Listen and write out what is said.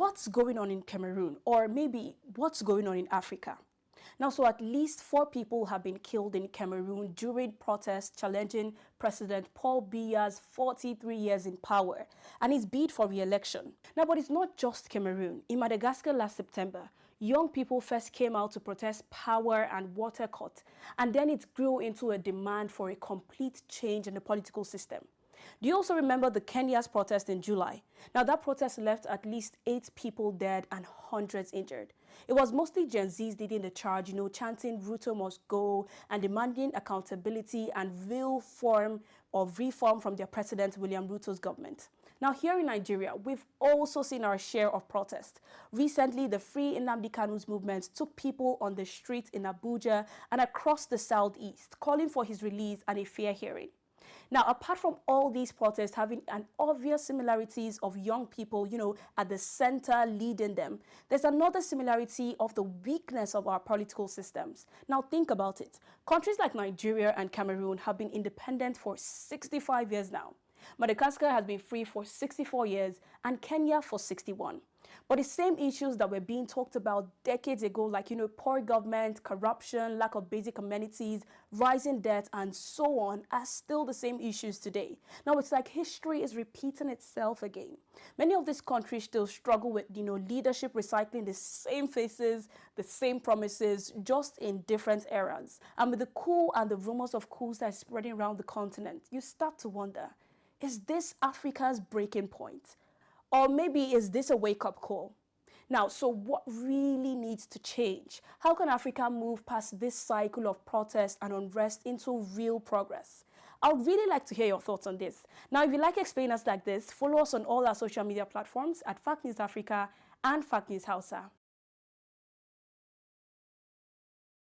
what's going on in Cameroon, or maybe what's going on in Africa? Now, so at least 4 people have been killed in Cameroon during protests challenging President Paul Biya's 43 years in power and his bid for re-election. Now, but it's not just Cameroon. In Madagascar last September, young people first came out to protest power and water cut, and then it grew into a demand for a complete change in the political system. Do you also remember the Kenya's protest in July? Now, that protest left at least 8 people dead and hundreds injured. It was mostly Gen Zs leading the charge, chanting Ruto must go and demanding accountability and real form of reform from their president, William Ruto's government. Now, here in Nigeria, we've also seen our share of protests. Recently, the Free Nnamdi Kanu's movement took people on the streets in Abuja and across the southeast, calling for his release and a fair hearing. Now, apart from all these protests having an obvious similarities of young people, at the center leading them, there's another similarity of the weakness of our political systems. Now, think about it. Countries like Nigeria and Cameroon have been independent for 65 years now. Madagascar has been free for 64 years and Kenya for 61. But the same issues that were being talked about decades ago, like, poor government, corruption, lack of basic amenities, rising debt, and so on, are still the same issues today. Now, it's like history is repeating itself again. Many of these countries still struggle with, leadership recycling the same faces, the same promises, just in different eras. And with the coup and the rumors of coups that are spreading around the continent, you start to wonder, is this Africa's breaking point? Or maybe is this a wake-up call? Now, so what really needs to change? How can Africa move past this cycle of protest and unrest into real progress? I would really like to hear your thoughts on this. Now, if you like explainers like this, follow us on all our social media platforms at Fact News Africa and Fact News Hausa.